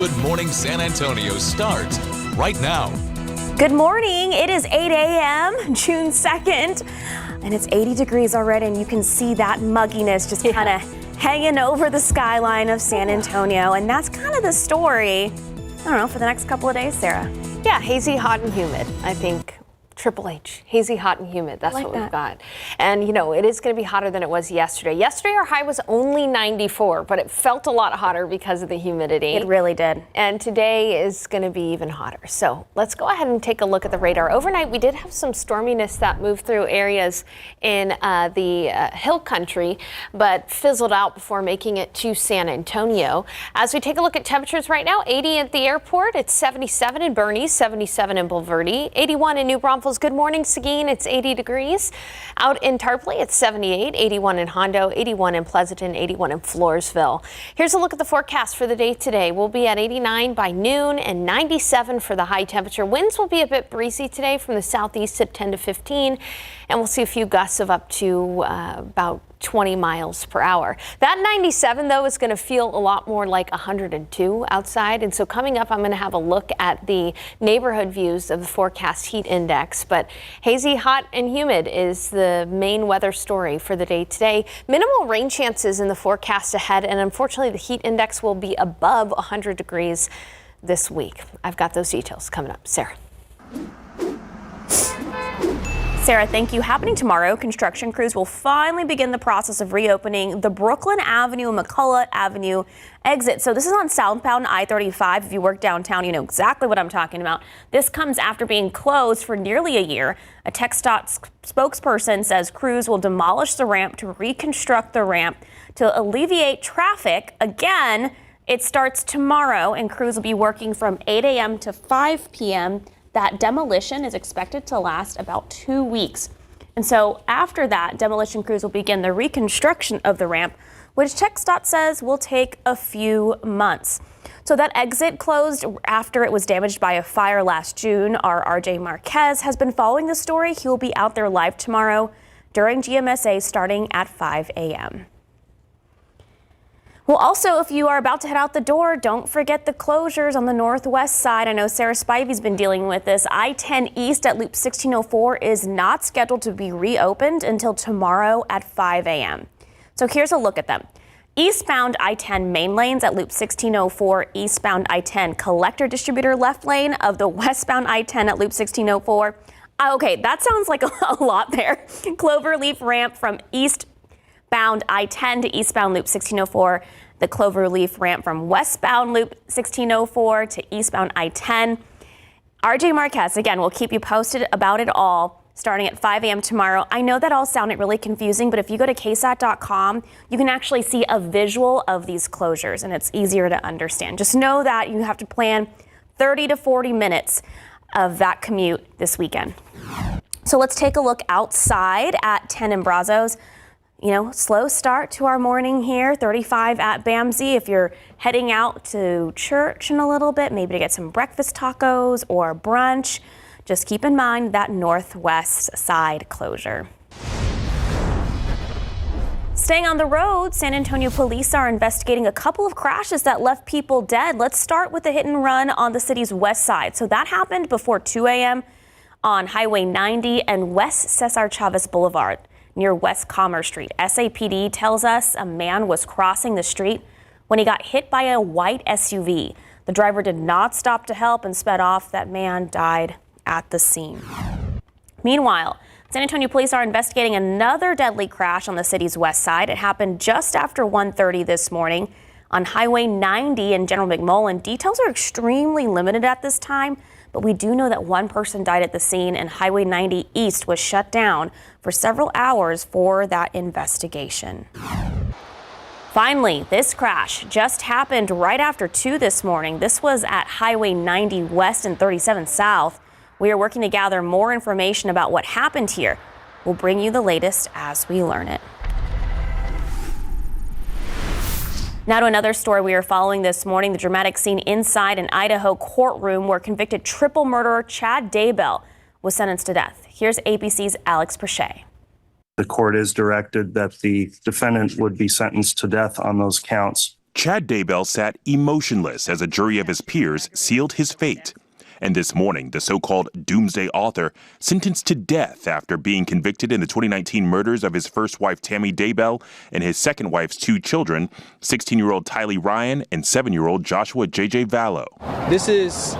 Good Morning San Antonio starts right now. Good morning. It is 8 a.m. June 2nd, and it's 80 degrees already, and you can see that mugginess just kind of hanging over the skyline of San Antonio, and that's kind of the story, I don't know, for the next couple of days, Sarah. Yeah, hazy, hot, and humid. I think Triple H, hazy, hot, and humid. That's what we've got. And, you know, it is going to be hotter than it was yesterday. Yesterday, our high was only 94, but it felt a lot hotter because of the humidity. It really did. And today is going to be even hotter. So let's go ahead and take a look at the radar. Overnight, we did have some storminess that moved through areas in the hill country, but fizzled out before making it to San Antonio. As we take a look at temperatures right now, 80 at the airport. It's 77 in Boerne, 77 in Bulverde, 81 in New Braunfels. Good morning, Seguin. It's 80 degrees. Out in Tarpley, it's 78, 81 in Hondo, 81 in Pleasanton, 81 in Floresville. Here's a look at the forecast for the day today. We'll be at 89 by noon and 97 for the high temperature. Winds will be a bit breezy today from the southeast at 10 to 15, and we'll see a few gusts of up to about 20 miles per hour. That 97, though, is going to feel a lot more like 102 outside. And so coming up, I'm going to have a look at the neighborhood views of the forecast heat index. But hazy, hot, and humid is the main weather story for the day today. Minimal rain chances in the forecast ahead. And unfortunately, the heat index will be above 100 degrees this week. I've got those details coming up. Sarah. Sarah, thank you. Happening tomorrow, construction crews will finally begin the process of reopening the Brooklyn Avenue and McCullough Avenue exit. So this is on southbound I-35. If you work downtown, you know exactly what I'm talking about. This comes after being closed for nearly a year. A TxDOT spokesperson says crews will demolish the ramp to reconstruct the ramp to alleviate traffic. Again, it starts tomorrow, and crews will be working from 8 a.m. to 5 p.m. That demolition is expected to last about 2 weeks. And so after that, demolition crews will begin the reconstruction of the ramp, which TxDOT says will take a few months. So that exit closed after it was damaged by a fire last June. Our RJ Marquez has been following the story. He will be out there live tomorrow during GMSA starting at 5 a.m. Well, also, if you are about to head out the door, don't forget the closures on the northwest side. I know Sarah Spivey's been dealing with this. I-10 East at Loop 1604 is not scheduled to be reopened until tomorrow at 5 a.m. So here's a look at them. Eastbound I-10 main lanes at Loop 1604, eastbound I-10 collector distributor left lane of the westbound I-10 at Loop 1604. Okay, that sounds like a lot there. Cloverleaf ramp from eastbound I-10 to eastbound Loop 1604. The Cloverleaf ramp from westbound Loop 1604 to eastbound I-10. RJ Marquez, again, will keep you posted about it all starting at 5 a.m. tomorrow. I know that all sounded really confusing, but if you go to KSAT.com, you can actually see a visual of these closures, and it's easier to understand. Just know that you have to plan 30 to 40 minutes of that commute this weekend. So let's take a look outside at 10 in Brazos. You know, slow start to our morning here, 35 at Bamsey. If you're heading out to church in a little bit, maybe to get some breakfast tacos or brunch, just keep in mind that northwest side closure. Staying on the road, San Antonio police are investigating a couple of crashes that left people dead. Let's start with the hit and run on the city's west side. So that happened before 2 a.m. on Highway 90 and West Cesar Chavez Boulevard, near West Commerce Street. SAPD tells us a man was crossing the street when he got hit by a white SUV. The driver did not stop to help and sped off. That man died at the scene. Meanwhile, San Antonio police are investigating another deadly crash on the city's west side. It happened just after 1:30 this morning on Highway 90 in General McMullen. Details are extremely limited at this time, but we do know that one person died at the scene, and Highway 90 East was shut down for several hours for that investigation. Finally, this crash just happened right after 2 this morning. This was at Highway 90 West and 37 South. We are working to gather more information about what happened here. We'll bring you the latest as we learn it. Now to another story we are following this morning, the dramatic scene inside an Idaho courtroom where convicted triple murderer Chad Daybell was sentenced to death. Here's ABC's Alex Prochet. The court is directed that the defendant would be sentenced to death on those counts. Chad Daybell sat emotionless as a jury of his peers sealed his fate. And this morning, the so-called doomsday author sentenced to death after being convicted in the 2019 murders of his first wife, Tammy Daybell, and his second wife's two children, 16-year-old Tylee Ryan and 7-year-old Joshua J.J. Vallow. This is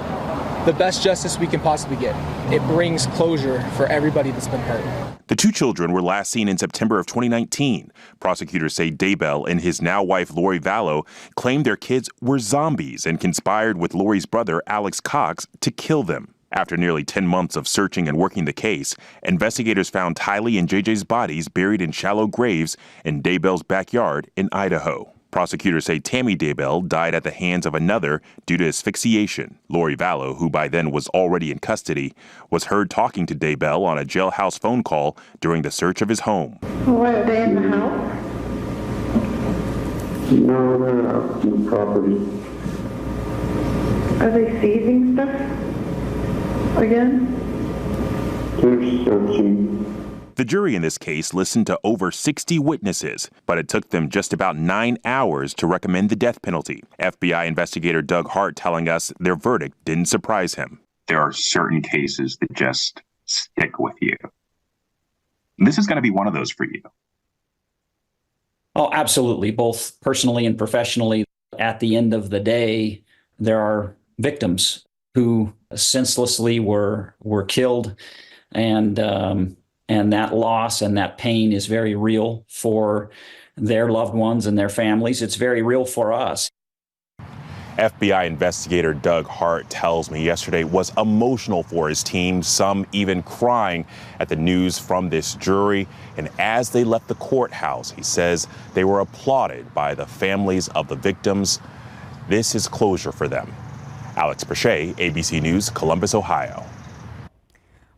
the best justice we can possibly get. It brings closure for everybody that's been hurt. The two children were last seen in September of 2019. Prosecutors say Daybell and his now wife, Lori Vallow, claimed their kids were zombies and conspired with Lori's brother, Alex Cox, to kill them. After nearly 10 months of searching and working the case, investigators found Tylee and JJ's bodies buried in shallow graves in Daybell's backyard in Idaho. Prosecutors say Tammy Daybell died at the hands of another due to asphyxiation. Lori Vallow, who by then was already in custody, was heard talking to Daybell on a jailhouse phone call during the search of his home. Were they in the house? No, they're out on the property. Are they seizing stuff again? They're searching. The jury in this case listened to over 60 witnesses, but it took them just about 9 hours to recommend the death penalty. FBI investigator Doug Hart telling us their verdict didn't surprise him. There are certain cases that just stick with you. This is going to be one of those for you. Oh, absolutely, both personally and professionally. At the end of the day, there are victims who senselessly were killed, and that loss and that pain is very real for their loved ones and their families. It's very real for us. FBI investigator Doug Hart tells me yesterday was emotional for his team, some even crying at the news from this jury. And as they left the courthouse, he says they were applauded by the families of the victims. This is closure for them. Alex Perche, ABC News, Columbus, Ohio.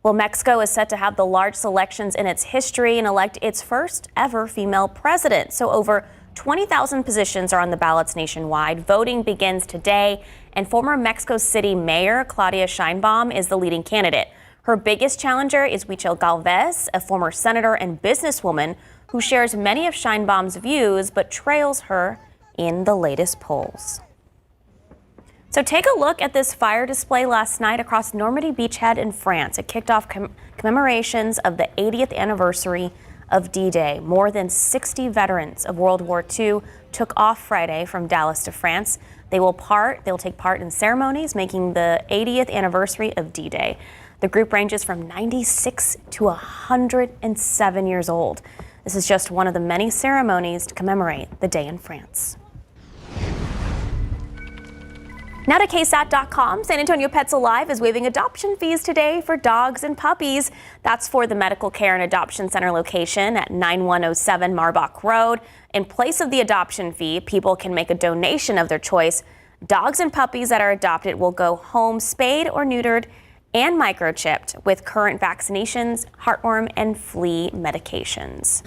Well, Mexico is set to have the largest elections in its history and elect its first ever female president. So over 20,000 positions are on the ballots nationwide. Voting begins today, and former Mexico City Mayor Claudia Sheinbaum is the leading candidate. Her biggest challenger is Huichil Galvez, a former senator and businesswoman who shares many of Sheinbaum's views but trails her in the latest polls. So take a look at this fire display last night across Normandy Beachhead in France. It kicked off commemorations of the 80th anniversary of D-Day. More than 60 veterans of World War II took off Friday from Dallas to France. They'll take part in ceremonies making the 80th anniversary of D-Day. The group ranges from 96 to 107 years old. This is just one of the many ceremonies to commemorate the day in France. Now to KSAT.com. San Antonio Pets Alive is waiving adoption fees today for dogs and puppies. That's for the Medical Care and Adoption Center location at 9107 Marbach Road. In place of the adoption fee, people can make a donation of their choice. Dogs and puppies that are adopted will go home spayed or neutered and microchipped with current vaccinations, heartworm, and flea medications.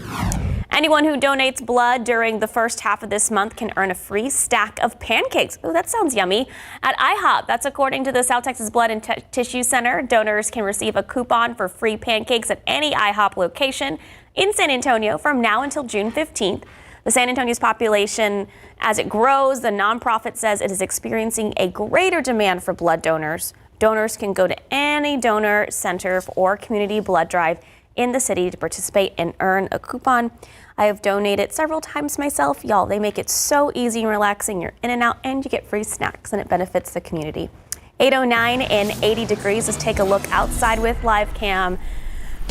Anyone who donates blood during the first half of this month can earn a free stack of pancakes. Oh, that sounds yummy. At IHOP, that's according to the South Texas Blood and Tissue Center. Donors can receive a coupon for free pancakes at any IHOP location in San Antonio from now until June 15th. The San Antonio's population, as it grows, the nonprofit says it is experiencing a greater demand for blood donors. Donors can go to any donor center or community blood drive in the city to participate and earn a coupon. I have donated several times myself. Y'all, they make it so easy and relaxing. You're in and out and you get free snacks and it benefits the community. 809 and 80 degrees. Let's take a look outside with live cam.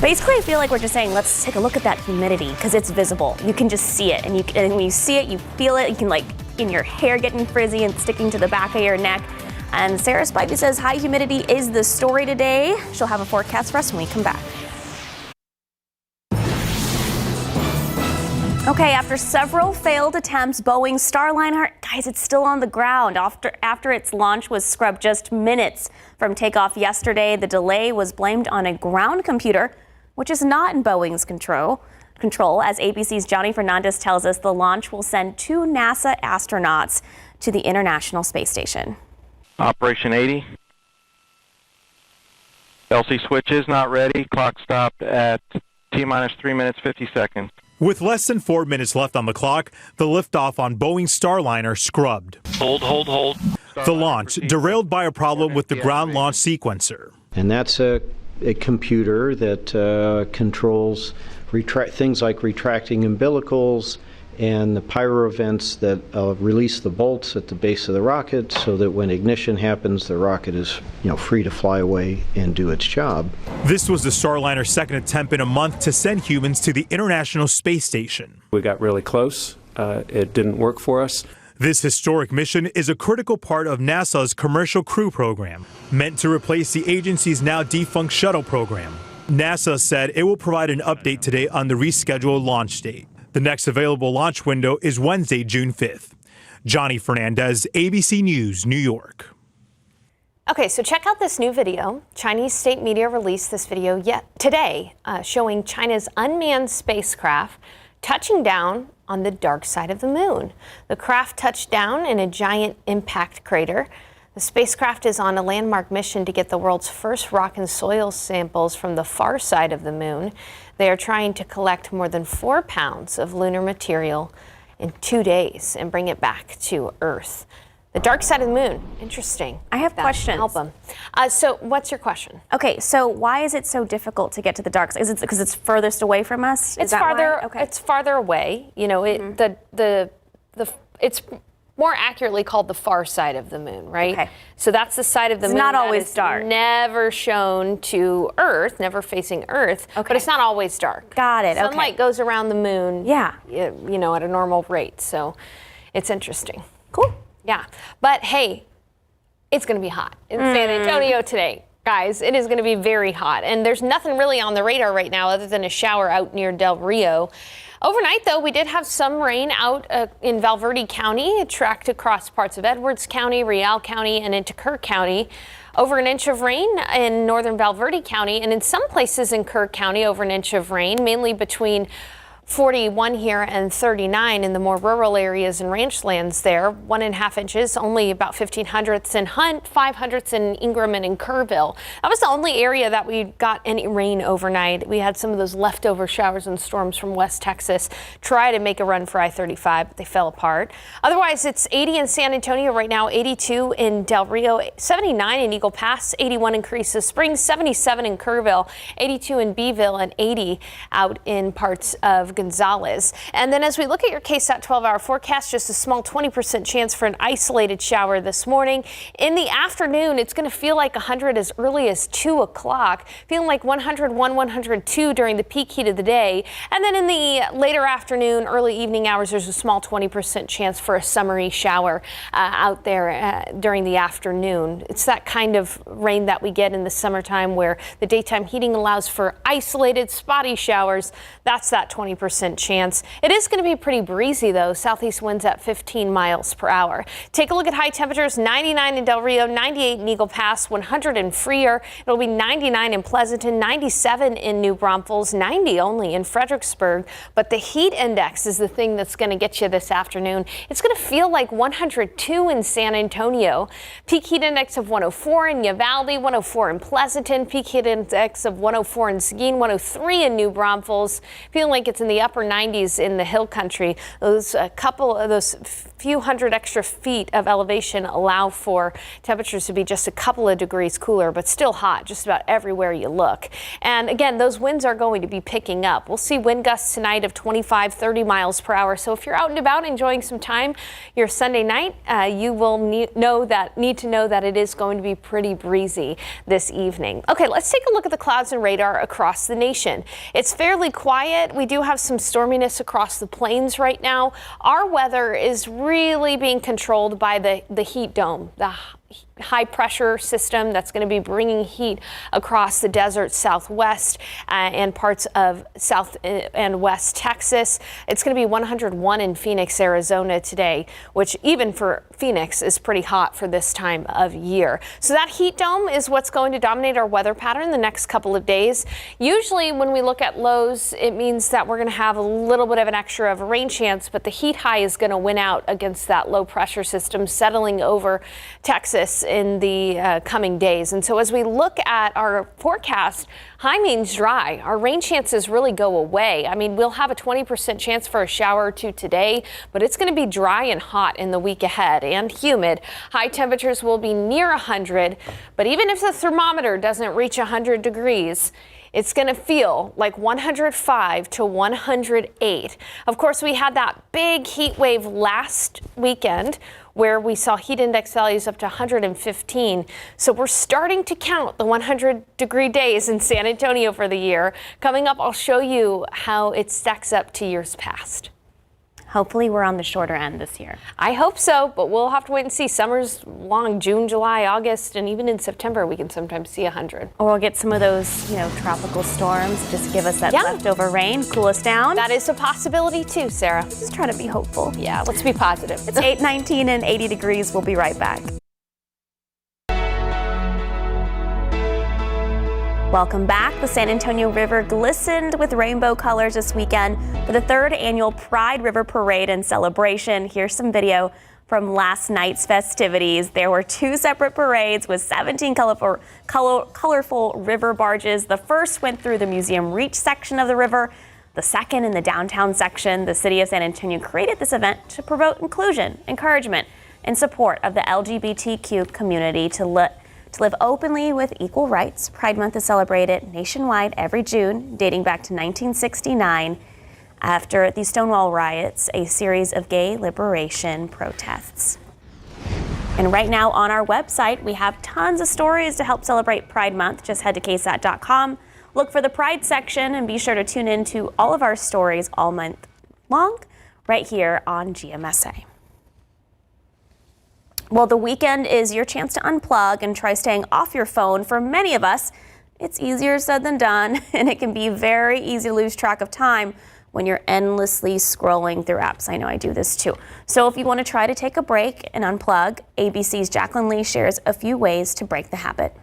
Basically, I feel like we're just saying, let's take a look at that humidity because it's visible. You can just see it, and when you see it, you feel it. You can in your hair getting frizzy and sticking to the back of your neck. And Sarah Spivey says high humidity is the story today. She'll have a forecast for us when we come back. Okay, after several failed attempts, Boeing's Starliner, guys, it's still on the ground. After its launch was scrubbed just minutes from takeoff yesterday, the delay was blamed on a ground computer, which is not in Boeing's control. As ABC's Johnny Fernandez tells us, the launch will send 2 NASA astronauts to the International Space Station. Operation 80. LC switch is not ready. Clock stopped at T-minus 3 minutes, 50 seconds. With less than 4 minutes left on the clock, the liftoff on Boeing Starliner scrubbed. Hold. The launch derailed by a problem with the ground launch sequencer. And that's a computer that controls things like retracting umbilicals and the pyro vents that release the bolts at the base of the rocket so that when ignition happens, the rocket is free to fly away and do its job. This was the Starliner's second attempt in a month to send humans to the International Space Station. We got really close. It didn't work for us. This historic mission is a critical part of NASA's Commercial Crew Program, meant to replace the agency's now defunct shuttle program. NASA said it will provide an update today on the rescheduled launch date. The next available launch window is Wednesday, June 5th. Johnny Fernandez, ABC News, New York. Okay, so check out this new video. Chinese state media released this video today showing China's unmanned spacecraft touching down on the dark side of the moon. The craft touched down in a giant impact crater. The spacecraft is on a landmark mission to get the world's first rock and soil samples from the far side of the moon. They are trying to collect more than 4 pounds of lunar material in 2 days and bring it back to Earth. The dark side of the moon, interesting. I have questions. Help them. So what's your question? Okay, so why is it so difficult to get to the dark side? Is it because it's furthest away from us? It's farther. Okay. It's farther away. It's more accurately called the far side of the moon, right? Okay. So that's the side of the moon. It's not that always is dark. Never shown to Earth, never facing Earth. Okay. But it's not always dark. Got it. Sunlight goes around the moon. Yeah. At a normal rate. So it's interesting. Cool. Yeah. But hey, it's going to be hot in San Antonio today. Guys, it is going to be very hot. And there's nothing really on the radar right now other than a shower out near Del Rio. Overnight, though, we did have some rain out in Valverde County. It tracked across parts of Edwards County, Real County, and into Kerr County. Over an inch of rain in northern Valverde County, and in some places in Kerr County, over an inch of rain, mainly between 41 here and 39 in the more rural areas and ranch lands there. 1.5 inches, only about 1,500ths in Hunt, 500ths in Ingram and in Kerrville. That was the only area that we got any rain overnight. We had some of those leftover showers and storms from West Texas try to make a run for I-35, but they fell apart. Otherwise, it's 80 in San Antonio right now, 82 in Del Rio, 79 in Eagle Pass, 81 in Carrizo Springs, 77 in Kerrville, 82 in Beeville, and 80 out in parts of Gonzales. And then as we look at your KSAT 12-hour forecast, just a small 20% chance for an isolated shower this morning. In the afternoon, it's going to feel like 100 as early as 2 o'clock, feeling like 101, 102 during the peak heat of the day. And then in the later afternoon, early evening hours, there's a small 20% chance for a summery shower out there during the afternoon. It's that kind of rain that we get in the summertime where the daytime heating allows for isolated spotty showers. That's that 20% chance. It is going to be pretty breezy, though. Southeast winds at 15 miles per hour. Take a look at high temperatures. 99 in Del Rio, 98 in Eagle Pass, 100 in Freer. It'll be 99 in Pleasanton, 97 in New Braunfels, 90 only in Fredericksburg. But the heat index is the thing that's going to get you this afternoon. It's going to feel like 102 in San Antonio. Peak heat index of 104 in Uvalde, 104 in Pleasanton. Peak heat index of 104 in Seguin, 103 in New Braunfels. Feeling like it's in the upper 90s in the hill country. Those few hundred extra feet of elevation allow for temperatures to be just a couple of degrees cooler, but still hot just about everywhere you look. And again, those winds are going to be picking up. We'll see wind gusts tonight of 25, 30 miles per hour. So if you're out and about enjoying some time your Sunday night, you will need to know that it is going to be pretty breezy this evening. Okay, let's take a look at the clouds and radar across the nation. It's fairly quiet. We do have some storminess across the plains right now. Our weather is really being controlled by the heat dome, the high pressure system that's going to be bringing heat across the desert southwest and parts of south and west Texas. It's going to be 101 in Phoenix, Arizona today, which even for Phoenix is pretty hot for this time of year. So that heat dome is what's going to dominate our weather pattern the next couple of days. Usually when we look at lows, it means that we're going to have a little bit of an extra of a rain chance, but the heat high is going to win out against that low pressure system settling over Texas Texas in the coming days. And so as we look at our forecast, high means dry. Our rain chances really go away. I mean, we'll have a 20% chance for a shower or two today, but it's going to be dry and hot in the week ahead and humid. High temperatures will be near 100, but even if the thermometer doesn't reach 100 degrees, it's going to feel like 105 to 108. Of course, we had that big heat wave last weekend where we saw heat index values up to 115. So we're starting to count the 100-degree days in San Antonio for the year. Coming up, I'll show you how it stacks up to years past. Hopefully we're on the shorter end this year. I hope so, but we'll have to wait and see. Summer's long, June, July, August, and even in September we can sometimes see 100. Or we'll get some of those, tropical storms. Just give us that leftover rain, cool us down. That is a possibility too, Sarah. Just trying to be hopeful. Yeah, let's be positive. It's 8:19 and 80 degrees. We'll be right back. Welcome back. The San Antonio River glistened with rainbow colors this weekend for the 3rd annual Pride River Parade and celebration. Here's some video from last night's festivities. There were 2 separate parades with 17 colorful river barges. The first went through the Museum Reach section of the river. The second in the downtown section. The city of San Antonio created this event to promote inclusion, encouragement, and support of the LGBTQ community to live openly with equal rights. Pride Month is celebrated nationwide every June, dating back to 1969, after the Stonewall riots, a series of gay liberation protests. And right now on our website, we have tons of stories to help celebrate Pride Month. Just head to KSAT.com, look for the Pride section, and be sure to tune in to all of our stories all month long right here on GMSA. Well, the weekend is your chance to unplug and try staying off your phone. For many of us, it's easier said than done, and it can be very easy to lose track of time when you're endlessly scrolling through apps. I know I do this too. So if you want to try to take a break and unplug, ABC's Jacqueline Lee shares a few ways to break the habit.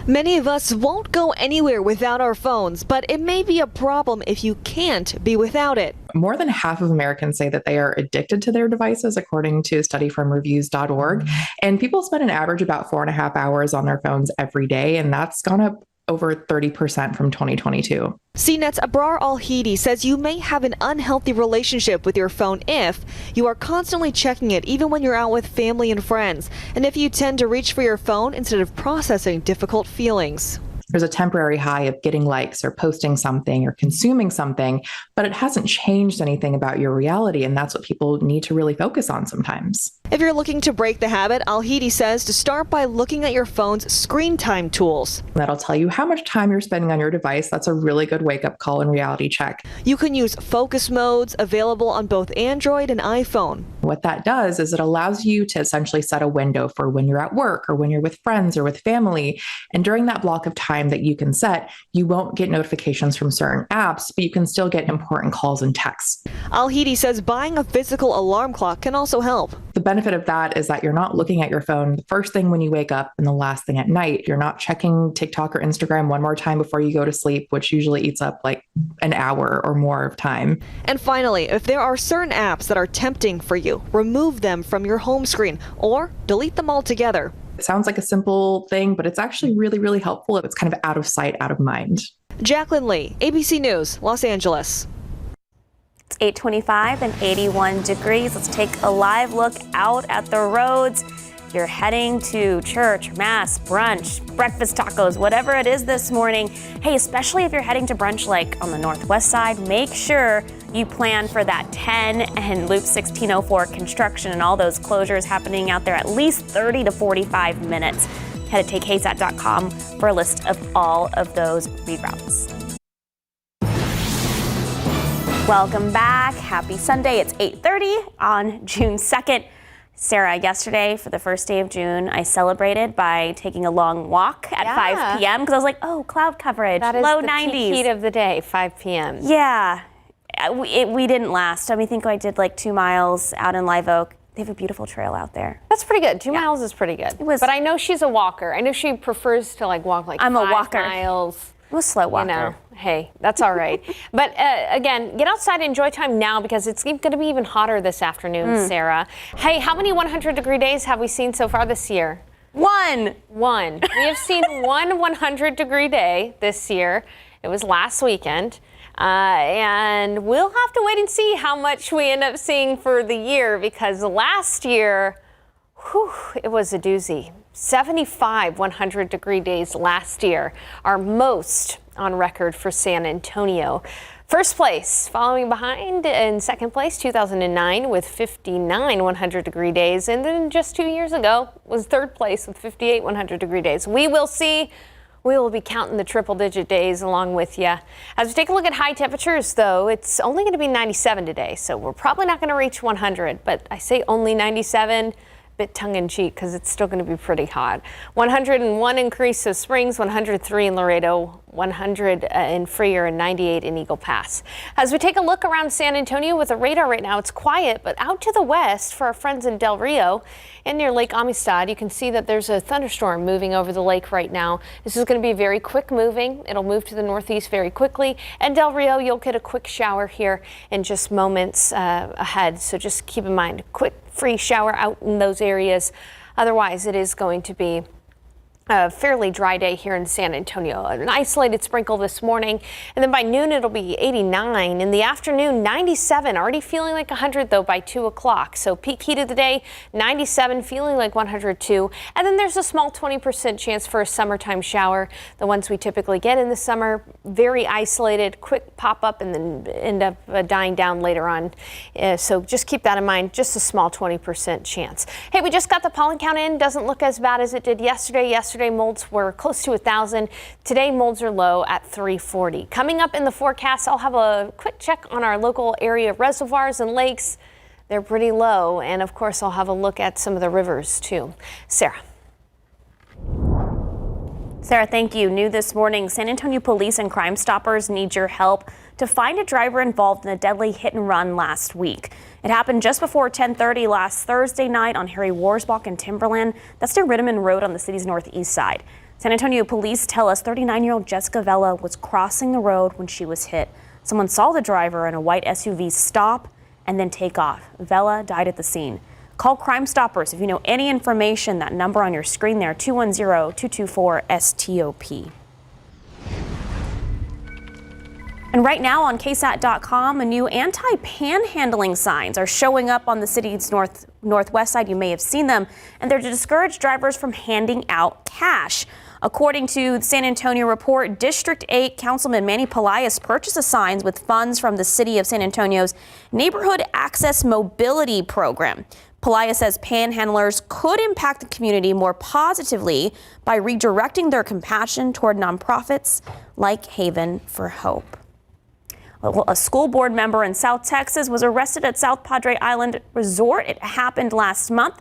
Many of us won't go anywhere without our phones, but it may be a problem if you can't be without it. More than half of Americans say that they are addicted to their devices, according to a study from reviews.org. And people spend an average about 4.5 hours on their phones every day, and that's gone up over 30% from 2022. CNET's Abrar Al-Hidi says you may have an unhealthy relationship with your phone if you are constantly checking it, even when you're out with family and friends, and if you tend to reach for your phone instead of processing difficult feelings. There's a temporary high of getting likes or posting something or consuming something, but it hasn't changed anything about your reality, and that's what people need to really focus on sometimes. If you're looking to break the habit, Al-Hidi says to start by looking at your phone's screen time tools. That'll tell you how much time you're spending on your device. That's a really good wake-up call and reality check. You can use focus modes available on both Android and iPhone. What that does is it allows you to essentially set a window for when you're at work or when you're with friends or with family. And during that block of time that you can set, you won't get notifications from certain apps, but you can still get important calls and texts. Al-Hidi says buying a physical alarm clock can also help. The benefit of that is that you're not looking at your phone the first thing when you wake up and the last thing at night. You're not checking TikTok or Instagram one more time before you go to sleep, which usually eats up like an hour or more of time. And finally, if there are certain apps that are tempting for you, remove them from your home screen or delete them altogether. It sounds like a simple thing, but it's actually really, really helpful if it's kind of out of sight, out of mind. Jacqueline Lee, ABC News, Los Angeles. It's 8:25 and 81 degrees. Let's take a live look out at the roads. If you're heading to church, mass, brunch, breakfast tacos, whatever it is this morning, hey, especially if you're heading to brunch like on the northwest side, make sure you plan for that 10 and Loop 1604 construction and all those closures happening out there at least 30 to 45 minutes. Head to KSAT.com for a list of all of those reroutes. Welcome back. Happy Sunday. It's 8:30 on June 2nd. Sarah, yesterday for the first day of June, I celebrated by taking a long walk at 5 p.m. because I was like, oh, cloud coverage, that is low the 90s. Peak heat of the day, 5 p.m. Yeah, we didn't last. I think I did like 2 miles out in Live Oak. They have a beautiful trail out there. That's pretty good. 2 miles is pretty good. But I know she's a walker. I know she prefers to walk I'm 5 a walker. miles. I'm a slow walker. Hey, that's all right. But again, get outside and enjoy time now because it's going to be even hotter this afternoon, Sarah. Hey, how many 100-degree days have we seen so far this year? One. We have seen one 100-degree day this year. It was last weekend. And we'll have to wait and see how much we end up seeing for the year because last year, it was a doozy. 75 100-degree days last year, our most on record for San Antonio. First place, following behind in second place, 2009 with 59 100-degree days. And then just 2 years ago was third place with 58 100-degree days. We will see. We will be counting the triple-digit days along with you. As we take a look at high temperatures, though, it's only going to be 97 today, so we're probably not going to reach 100. But I say only 97, bit tongue-in-cheek, because it's still going to be pretty hot. 101 in Carrizo Springs, 103 in Laredo, 100 in Freer, and 98 in Eagle Pass. As we take a look around San Antonio with the radar right now, it's quiet, but out to the west for our friends in Del Rio and near Lake Amistad, you can see that there's a thunderstorm moving over the lake right now. This is going to be very quick moving. It'll move to the northeast very quickly. And Del Rio, you'll get a quick shower here in just moments ahead. So just keep in mind, quick free shower out in those areas. Otherwise, it is going to be a fairly dry day here in San Antonio. An isolated sprinkle this morning, and then by noon it'll be 89. In the afternoon, 97. Already feeling like 100 though by 2 o'clock. So peak heat of the day, 97, feeling like 102. And then there's a small 20% chance for a summertime shower. The ones we typically get in the summer, very isolated, quick pop up and then end up dying down later on. So just keep that in mind, just a small 20% chance. Hey, we just got the pollen count in. Doesn't look as bad as it did yesterday. Yesterday molds were close to 1,000. Today molds are low at 340. Coming up in the forecast, I'll have a quick check on our local area reservoirs and lakes. They're pretty low. And of course, I'll have a look at some of the rivers too. Sarah. Sarah, thank you. New this morning, San Antonio police and Crime Stoppers need your help to find a driver involved in a deadly hit and run last week. It happened just before 10:30 last Thursday night on Harry Warsbach and Timberland. That's near Rittiman Road on the city's northeast side. San Antonio police tell us 39-year-old Jessica Vela was crossing the road when she was hit. Someone saw the driver in a white SUV stop and then take off. Vela died at the scene. Call Crime Stoppers if you know any information. That number on your screen there, 210-224-STOP. And right now on KSAT.com, a new anti-panhandling signs are showing up on the city's northwest side. You may have seen them, and they're to discourage drivers from handing out cash. According to the San Antonio Report, District 8 Councilman Manny Pelaez purchased the signs with funds from the City of San Antonio's Neighborhood Access Mobility Program. Pelaez says panhandlers could impact the community more positively by redirecting their compassion toward nonprofits like Haven for Hope. A school board member in South Texas was arrested at South Padre Island Resort. It happened last month.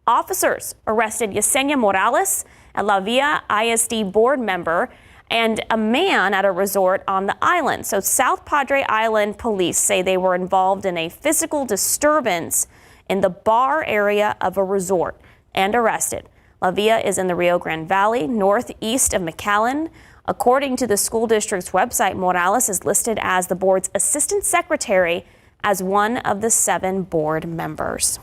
Officers arrested Yesenia Morales, a La Villa ISD board member, and a man at a resort on the island. So South Padre Island police say they were involved in a physical disturbance in the bar area of a resort and arrested. La Villa is in the Rio Grande Valley, northeast of McAllen. According to the school district's website, Morales is listed as the board's assistant secretary as one of the 7 board members.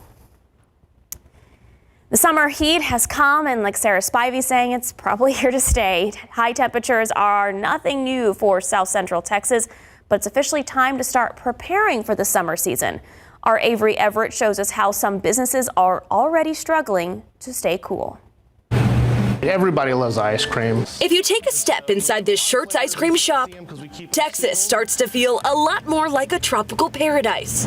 The summer heat has come, and like Sarah Spivey saying, it's probably here to stay. High temperatures are nothing new for South Central Texas, but it's officially time to start preparing for the summer season. Our Avery Everett shows us how some businesses are already struggling to stay cool. Everybody loves ice cream. If you take a step inside this Shirts ice cream shop, Texas starts to feel a lot more like a tropical paradise.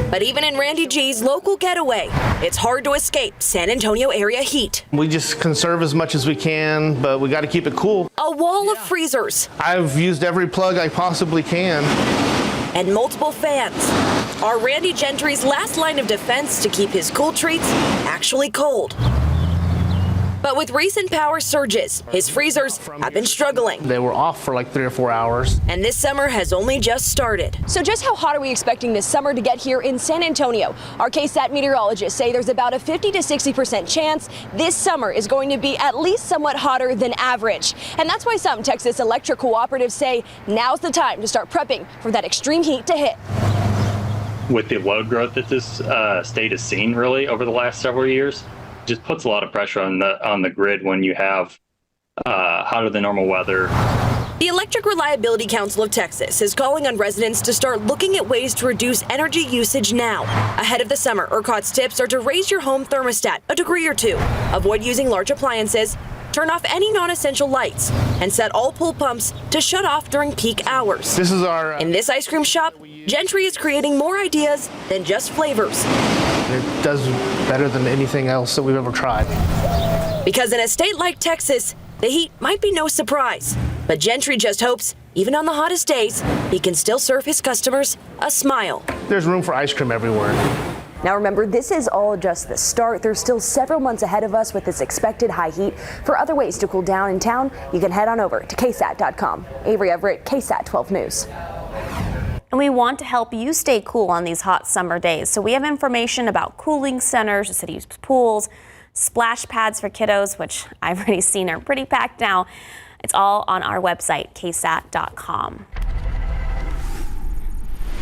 But even in Randy G's local getaway, it's hard to escape San Antonio area heat. We just conserve as much as we can, but we got to keep it cool. A wall of freezers. I've used every plug I possibly can. And multiple fans are Randy Gentry's last line of defense to keep his cool treats actually cold. But with recent power surges, his freezers have been struggling. They were off for like 3 or 4 hours. And this summer has only just started. So just how hot are we expecting this summer to get here in San Antonio? Our KSAT meteorologists say there's about a 50 to 60% chance this summer is going to be at least somewhat hotter than average. And that's why some Texas electric cooperatives say now's the time to start prepping for that extreme heat to hit. With the load growth that this state has seen really over the last several years, just puts a lot of pressure on the grid when you have hotter than normal weather. The Electric Reliability Council of Texas is calling on residents to start looking at ways to reduce energy usage now. Ahead of the summer, ERCOT's tips are to raise your home thermostat a degree or two, avoid using large appliances, turn off any non-essential lights, and set all pool pumps to shut off during peak hours. This is our... In this ice cream shop, Gentry is creating more ideas than just flavors. It does better than anything else that we've ever tried. Because in a state like Texas, the heat might be no surprise. But Gentry just hopes, even on the hottest days, he can still serve his customers a smile. There's room for ice cream everywhere. Now remember, this is all just the start. There's still several months ahead of us with this expected high heat. For other ways to cool down in town, you can head on over to KSAT.com. Avery Everett, KSAT 12 News. And we want to help you stay cool on these hot summer days. So we have information about cooling centers, the city's pools, splash pads for kiddos, which I've already seen are pretty packed now. It's all on our website, KSAT.com.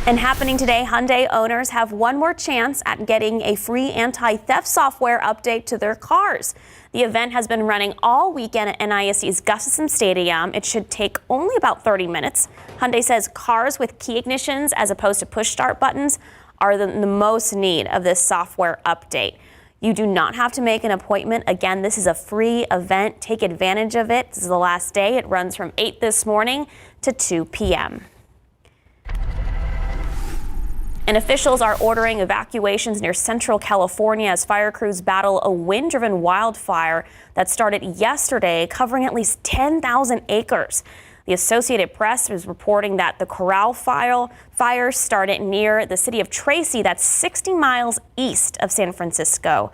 And happening today, Hyundai owners have one more chance at getting a free anti-theft software update to their cars. The event has been running all weekend at NISD's Gustafson Stadium. It should take only about 30 minutes. Hyundai says cars with key ignitions as opposed to push start buttons are the most need of this software update. You do not have to make an appointment. Again, this is a free event. Take advantage of it. This is the last day. It runs from 8 this morning to 2 p.m. And officials are ordering evacuations near central California as fire crews battle a wind-driven wildfire that started yesterday, covering at least 10,000 acres. The Associated Press is reporting that the Corral fire started near the city of Tracy, that's 60 miles east of San Francisco.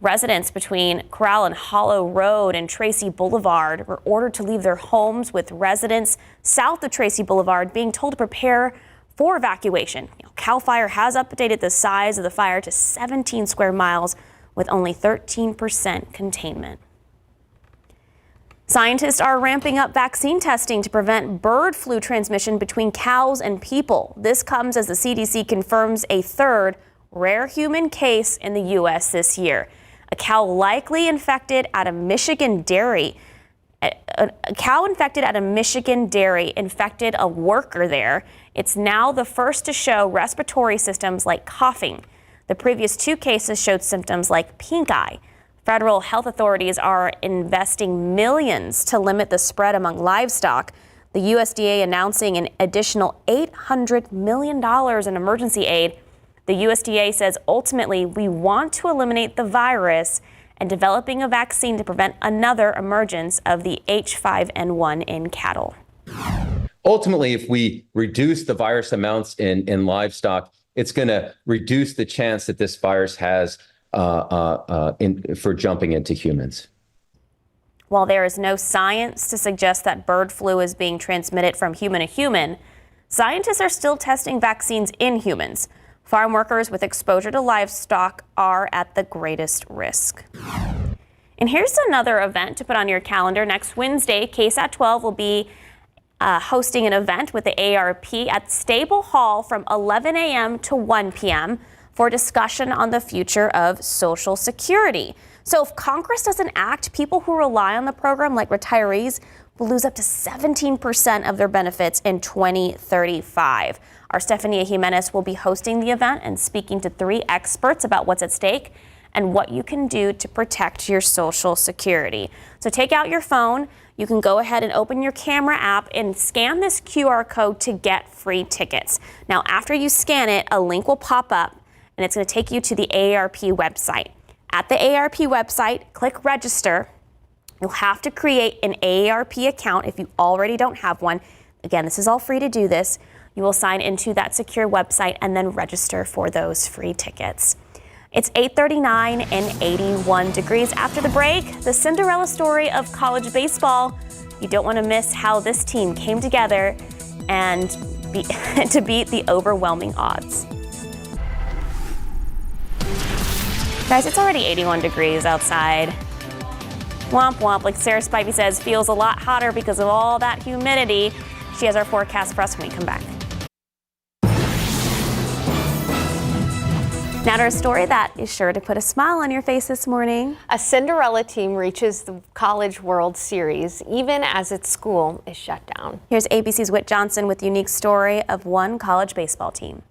Residents between Corral and Hollow Road and Tracy Boulevard were ordered to leave their homes, with residents south of Tracy Boulevard being told to prepare for evacuation. CAL FIRE has updated the size of the fire to 17 square miles with only 13% containment. Scientists are ramping up vaccine testing to prevent bird flu transmission between cows and people. This comes as the CDC confirms a third rare human case in the U.S. this year. A cow likely infected at a Michigan dairy. A cow infected at a Michigan dairy infected a worker there. It's now the first to show respiratory symptoms like coughing. The previous 2 cases showed symptoms like pink eye. Federal health authorities are investing millions to limit the spread among livestock. The USDA announcing an additional $800 million in emergency aid. The USDA says ultimately we want to eliminate the virus and developing a vaccine to prevent another emergence of the H5N1 in cattle. Ultimately, if we reduce the virus amounts in livestock, it's going to reduce the chance that this virus has for jumping into humans. While there is no science to suggest that bird flu is being transmitted from human to human, scientists are still testing vaccines in humans. Farm workers with exposure to livestock are at the greatest risk. And here's another event to put on your calendar. Next Wednesday, KSAT 12 will be hosting an event with the AARP at Stable Hall from 11 a.m. to 1 p.m. for discussion on the future of Social Security. So if Congress doesn't act, people who rely on the program, like retirees, will lose up to 17% of their benefits in 2035. Our Stefania Jimenez will be hosting the event and speaking to 3 experts about what's at stake and what you can do to protect your Social Security. So take out your phone. You can go ahead and open your camera app and scan this QR code to get free tickets. Now, after you scan it, a link will pop up and it's going to take you to the AARP website. At the AARP website, click register. You'll have to create an AARP account if you already don't have one. Again, this is all free to do this. You will sign into that secure website and then register for those free tickets. It's 8:39 and 81 degrees. After the break, the Cinderella story of college baseball. You don't want to miss how this team came together and to beat the overwhelming odds. Guys, it's already 81 degrees outside. Womp womp, like Sarah Spivey says, feels a lot hotter because of all that humidity. She has our forecast for us when we come back. Now to a story that is sure to put a smile on your face this morning. A Cinderella team reaches the College World Series even as its school is shut down. Here's ABC's Whit Johnson with the unique story of one college baseball team.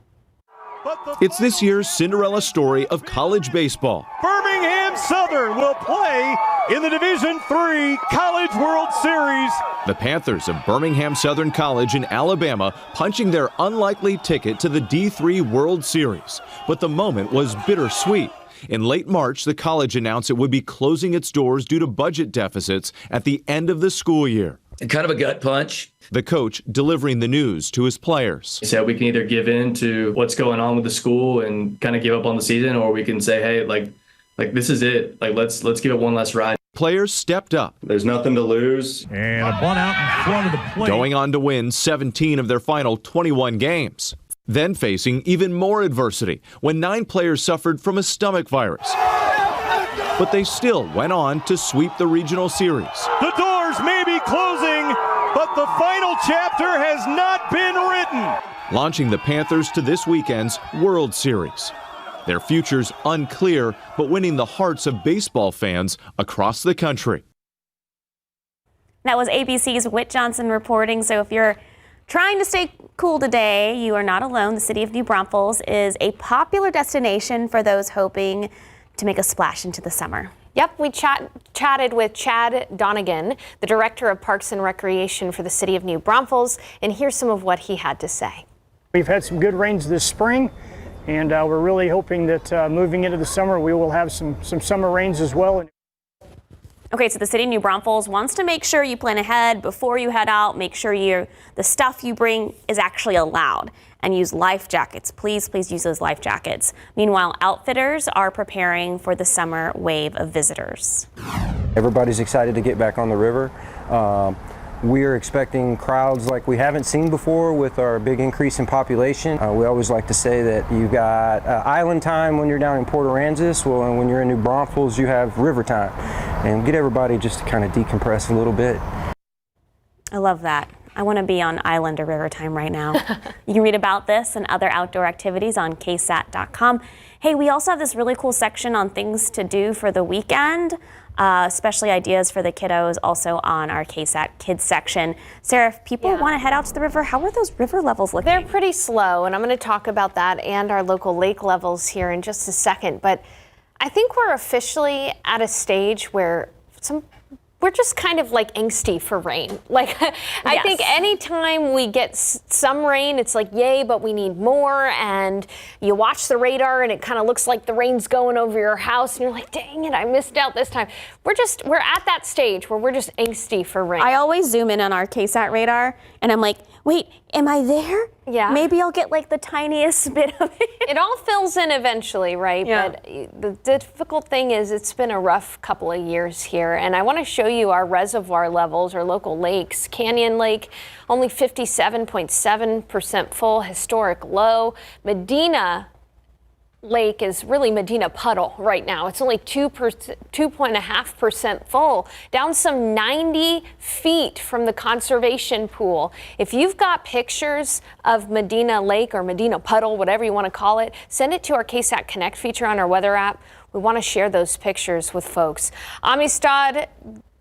It's this year's Cinderella story of college baseball. Birmingham Southern will play in the Division III College World Series. The Panthers of Birmingham Southern College in Alabama punching their unlikely ticket to the D3 World Series. But the moment was bittersweet. In late March, the college announced it would be closing its doors due to budget deficits at the end of the school year. Kind of a gut punch. The coach delivering the news to his players. He said we can either give in to what's going on with the school and kind of give up on the season, or we can say, hey, like this is it. Like let's give it one last ride. Players stepped up. There's nothing to lose. And a bunt out in front of the plate. Going on to win 17 of their final 21 games. Then facing even more adversity when 9 players suffered from a stomach virus. But they still went on to sweep the regional series. The doors may be closing, but the final chapter has not been written. Launching the Panthers to this weekend's World Series. Their future's unclear, but winning the hearts of baseball fans across the country. That was ABC's Whit Johnson reporting. So if you're trying to stay cool today, you are not alone. The city of New Braunfels is a popular destination for those hoping to make a splash into the summer. Yep, we chatted with Chad Donegan, the Director of Parks and Recreation for the city of New Braunfels, and here's some of what he had to say. We've had some good rains this spring, and we're really hoping that moving into the summer, we will have some summer rains as well. Okay, so the city of New Braunfels wants to make sure you plan ahead before you head out. Make sure the stuff you bring is actually allowed, and use life jackets. Please use those life jackets. Meanwhile, outfitters are preparing for the summer wave of visitors. Everybody's excited to get back on the river. We're expecting crowds like we haven't seen before with our big increase in population. We always like to say that you got island time when you're down in Port Aransas. Well, and when you're in New Braunfels, you have river time. And get everybody just to kind of decompress a little bit. I love that. I want to be on island or river time right now. You can read about this and other outdoor activities on KSAT.com. Hey, we also have this really cool section on things to do for the weekend, especially ideas for the kiddos, also on our KSAT Kids section. Sarah, if people want to head out to the river, how are those river levels looking? They're pretty slow, and I'm going to talk about that and our local lake levels here in just a second. But I think we're officially at a stage where we're just kind of like angsty for rain. Like, I think anytime we get some rain, it's like, yay, but we need more. And you watch the radar and it kind of looks like the rain's going over your house. And you're like, dang it, I missed out this time. We're at that stage where we're just angsty for rain. I always zoom in on our KSAT radar and I'm like, wait, am I there? Yeah. Maybe I'll get like the tiniest bit of it. It all fills in eventually, right? Yeah. But the difficult thing is it's been a rough couple of years here. And I want to show you our reservoir levels, our local lakes. Canyon Lake, only 57.7% full, historic low. Medina Lake is really Medina Puddle right now. It's only 2.5% full, down some 90 feet from the conservation pool. If you've got pictures of Medina Lake or Medina Puddle, whatever you want to call it, send it to our KSAT Connect feature on our weather app. We want to share those pictures with folks. Amistad,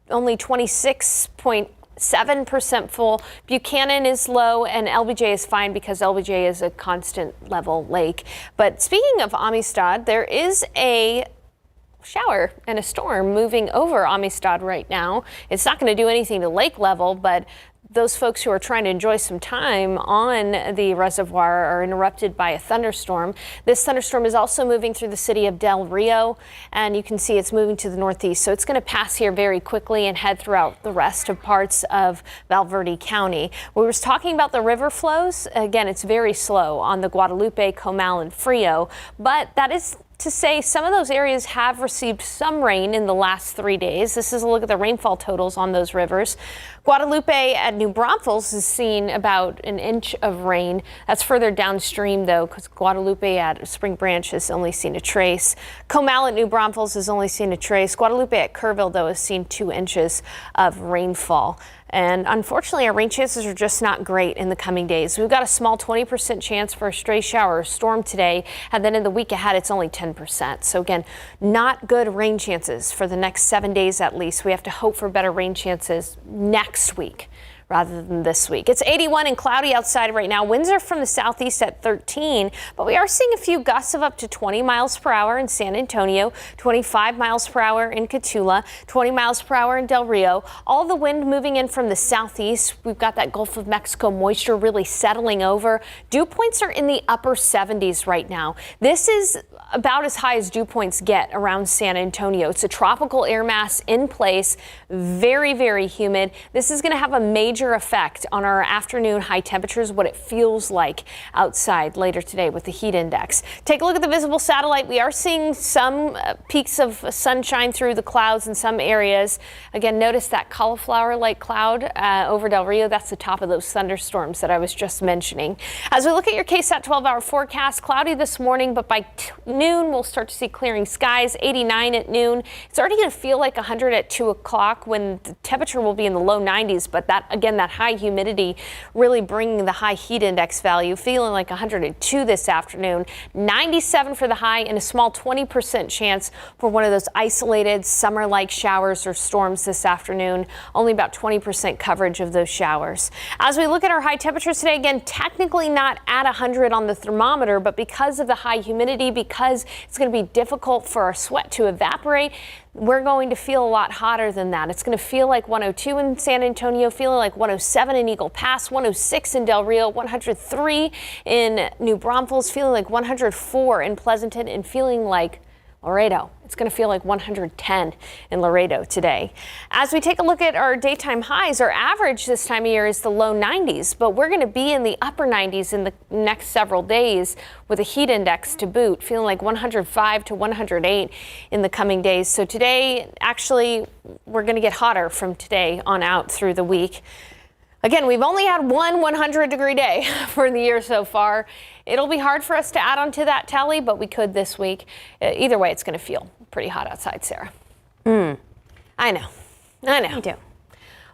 only 26.7% full. Buchanan is low, and LBJ is fine because LBJ is a constant level lake. But speaking of Amistad, there is a shower and a storm moving over Amistad right now. It's not going to do anything to lake level, but those folks who are trying to enjoy some time on the reservoir are interrupted by a thunderstorm. This thunderstorm is also moving through the city of Del Rio, and you can see it's moving to the northeast. So it's going to pass here very quickly and head throughout the rest of parts of Valverde County. We were talking about the river flows. Again, it's very slow on the Guadalupe, Comal, and Frio, but that is to say some of those areas have received some rain in the last 3 days. This is a look at the rainfall totals on those rivers. Guadalupe at New Braunfels has seen about an inch of rain. That's further downstream, though, because Guadalupe at Spring Branch has only seen a trace. Comal at New Braunfels has only seen a trace. Guadalupe at Kerrville, though, has seen 2 inches of rainfall. And unfortunately, our rain chances are just not great in the coming days. We've got a small 20% chance for a stray shower or storm today, and then in the week ahead, it's only 10%. So again, not good rain chances for the next 7 days at least. We have to hope for better rain chances next week rather than this week. It's 81 and cloudy outside right now. Winds are from the southeast at 13, but we are seeing a few gusts of up to 20 miles per hour in San Antonio, 25 miles per hour in Cotulla, 20 miles per hour in Del Rio. All the wind moving in from the southeast. We've got that Gulf of Mexico moisture really settling over. Dew points are in the upper 70s right now. This is about as high as dew points get around San Antonio. It's a tropical air mass in place, very, very humid. This is going to have a major effect on our afternoon high temperatures, what it feels like outside later today with the heat index. Take a look at the visible satellite. We are seeing some peaks of sunshine through the clouds in some areas. Again, notice that cauliflower-like cloud over Del Rio. That's the top of those thunderstorms that I was just mentioning. As we look at your KSAT 12-hour forecast, cloudy this morning, but by noon we'll start to see clearing skies. 89 at noon. It's already going to feel like 100 at 2 o'clock when the temperature will be in the low 90s, but that again, that high humidity really bringing the high heat index value, feeling like 102 this afternoon. 97 for the high and a small 20% chance for one of those isolated summer-like showers or storms this afternoon. Only about 20% coverage of those showers. As we look at our high temperatures today, again, technically not at 100 on the thermometer, but because of the high humidity, because it's going to be difficult for our sweat to evaporate, we're going to feel a lot hotter than that. It's going to feel like 102 in San Antonio, feeling like 107 in Eagle Pass, 106 in Del Rio, 103 in New Braunfels, feeling like 104 in Pleasanton, and feeling like Laredo. It's going to feel like 110 in Laredo today. As we take a look at our daytime highs, our average this time of year is the low 90s, but we're going to be in the upper 90s in the next several days with a heat index to boot, feeling like 105 to 108 in the coming days. So today, actually, we're going to get hotter from today on out through the week. Again, we've only had one 100-degree day for the year so far. It'll be hard for us to add on to that tally, but we could this week. Either way, it's going to feel pretty hot outside, Sarah. I know. You do.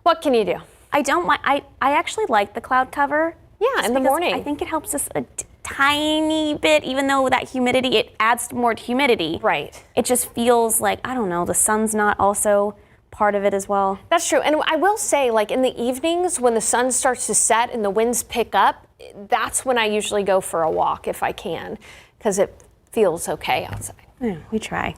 What can you do? I don't mind. I actually like the cloud cover. Yeah, in the morning. I think it helps us a tiny bit, even though that humidity, it adds more humidity. Right. It just feels like, I don't know, the sun's not also part of it as well. That's true. And I will say, like in the evenings when the sun starts to set and the winds pick up, that's when I usually go for a walk if I can, because it feels okay outside. Yeah, we try.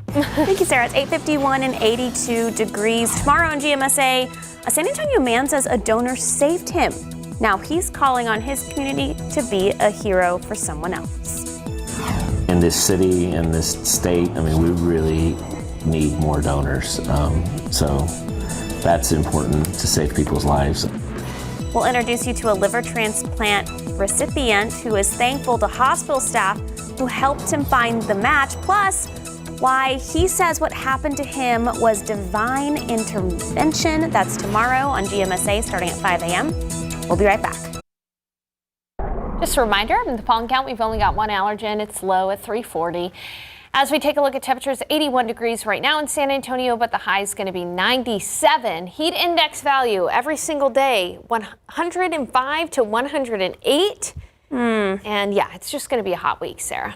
Thank you, Sarah. It's 8:51 and 82 degrees. Tomorrow on GMSA, a San Antonio man says a donor saved him. Now he's calling on his community to be a hero for someone else. In this city and this state, I mean, we really need more donors. So that's important to save people's lives. We'll introduce you to a liver transplant recipient who is thankful to hospital staff who helped him find the match, plus why he says what happened to him was divine intervention. That's tomorrow on GMSA starting at 5 a.m. We'll be right back. Just a reminder, in the pollen count, we've only got one allergen. It's low at 340. As we take a look at temperatures, 81 degrees right now in San Antonio, but the high is going to be 97. Heat index value every single day, 105 to 108. And yeah, it's just going to be a hot week, Sarah.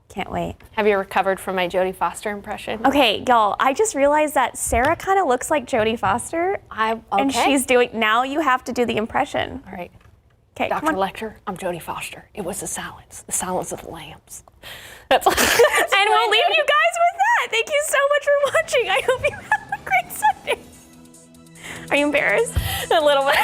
Can't wait. Have you recovered from my Jodie Foster impression? Okay, y'all, I just realized that Sarah kind of looks like Jodie Foster. And she's doing, now you have to do the impression. All right. Okay, Dr. Lecter, I'm Jodie Foster. It was the silence of the lambs. And we'll leave you guys with that. Thank you so much for watching. I hope you have a great Sunday. Are you embarrassed? A little bit.